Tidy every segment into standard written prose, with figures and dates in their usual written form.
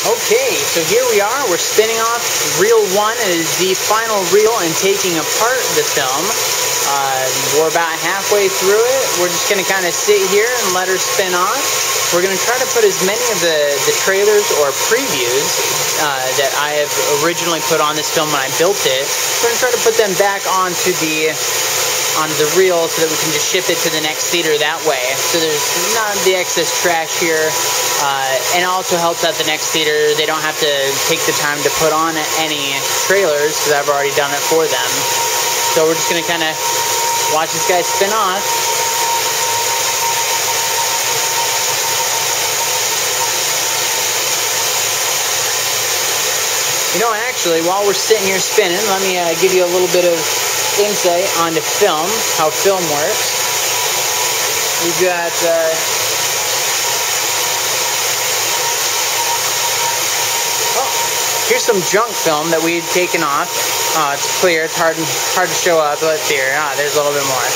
Okay, so here we are. We're spinning off reel 1. It is the final reel and taking apart the film. We're about halfway through it. We're just going to kind of sit here and let her spin off. We're going to try to put as many of the trailers or previews that I have originally put on this film when I built it. We're going to try to put them back onto the reel so that we can just ship it to the next theater that way. So there's not the excess trash here, and it also helps out the next theater. They don't have to take the time to put on any trailers because I've already done it for them. So we're just going to kind of watch this guy spin off. You know, actually, while we're sitting here spinning, let me give you a little bit of insight onto film, how film works. We've got here's some junk film that we had taken off. It's clear, it's hard to show up. Let's see here. There's a little bit more.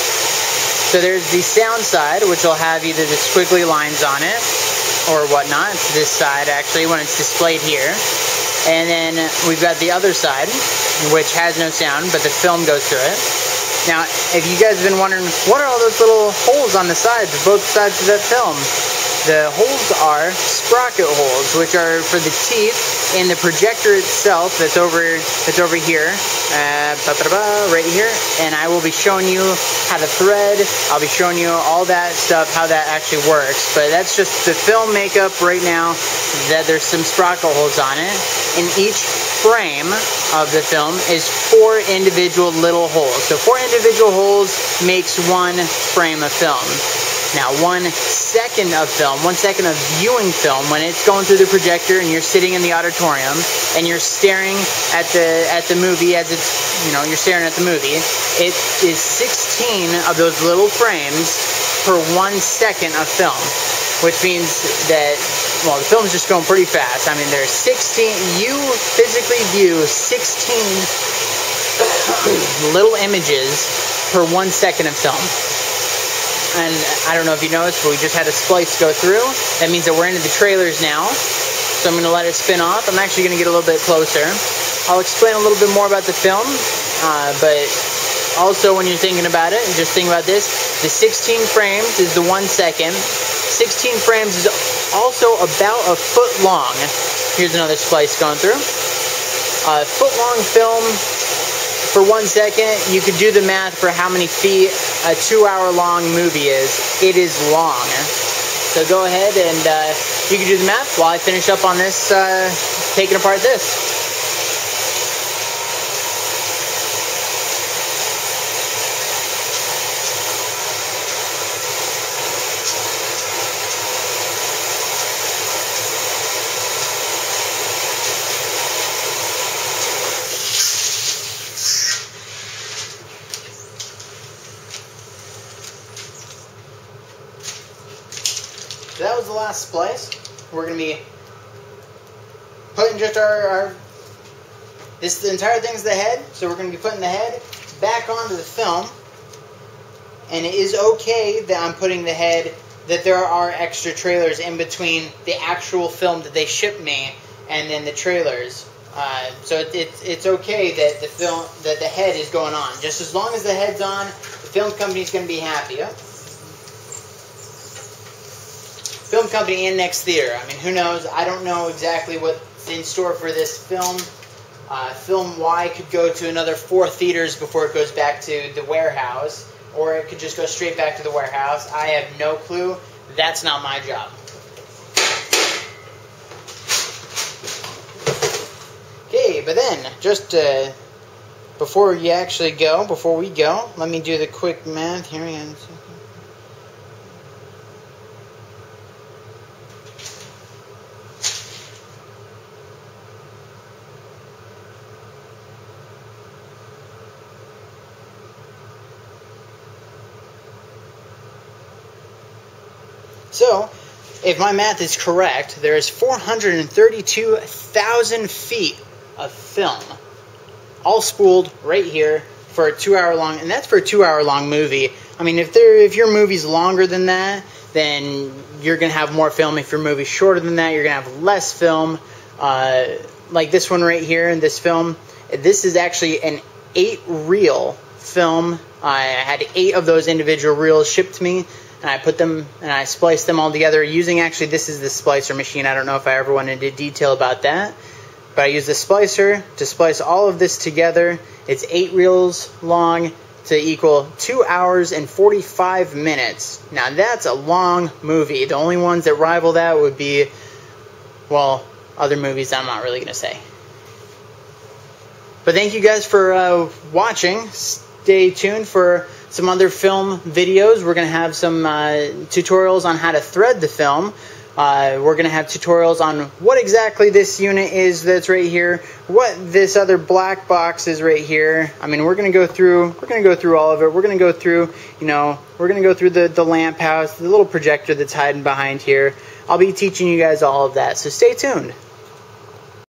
So there's the sound side, which will have either the squiggly lines on it or whatnot. It's this side, actually, when it's displayed here. And then we've got the other side, which has no sound, but the film goes through it. Now, if you guys have been wondering, what are all those little holes on the sides, both sides of that film? The holes are sprocket holes, which are for the teeth in the projector itself that's over here, right here. And I will be showing you how to thread. I'll be showing you all that stuff, how that actually works. But that's just the film makeup right now, that there's some sprocket holes on it. In each frame of the film is 4 individual little holes. So 4 individual holes makes 1 frame of film. Now, 1 second of film, 1 second of viewing film, when it's going through the projector and you're sitting in the auditorium and you're staring at the movie as it's, you're staring at the movie, it is 16 of those little frames per 1 second of film, which means that, well, the film is just going pretty fast. I mean, there's 16, you physically view 16 little images per 1 second of film. And I don't know if you noticed, but we just had a splice go through. That means that we're into the trailers now. So I'm going to let it spin off. I'm actually going to get a little bit closer. I'll explain a little bit more about the film. But also when you're thinking about it, just think about this. The 16 frames is the 1 second. 16 frames is also about a foot long. Here's another splice going through. A foot long film for 1 second. You could do the math for how many feet a 2-hour-long movie is. It is long. So go ahead and you can do the math while I finish up on this, taking apart this. So that was the last splice. We're going to be putting just the entire thing's the head, so we're going to be putting the head back onto the film. And it is okay that I'm putting the head, that there are extra trailers in between the actual film that they shipped me and then the trailers. So it's okay that the head is going on. Just as long as the head's on, the film company's going to be happy. Film company and next theater. I mean, who knows? I don't know exactly what's in store for this film. Film Y could go to another 4 theaters before it goes back to the warehouse, or it could just go straight back to the warehouse. I have no clue. That's not my job. Okay, but then, just before we go, let me do the quick math here again. So, if my math is correct, there is 432,000 feet of film, all spooled right here for a 2-hour-long, and that's for a 2-hour-long movie. I mean, if your movie's longer than that, then you're going to have more film. If your movie's shorter than that, you're going to have less film. like this one right here in this film. This is actually an 8-reel film. I had 8 of those individual reels shipped to me, and I put them and I spliced them all together using, actually, this is the splicer machine. I don't know if I ever went into detail about that, but I used the splicer to splice all of this together. It's 8 reels long to equal 2 hours and 45 minutes. Now that's a long movie. The only ones that rival that would be, well, other movies I'm not really going to say. But thank you guys for watching. Stay tuned for some other film videos. We're going to have some tutorials on how to thread the film. We're going to have tutorials on what exactly this unit is that's right here, what this other black box is right here. I mean, we're going to go through all of it. We're going to go through, we're going to go through the lamp house, the little projector that's hiding behind here. I'll be teaching you guys all of that, so stay tuned.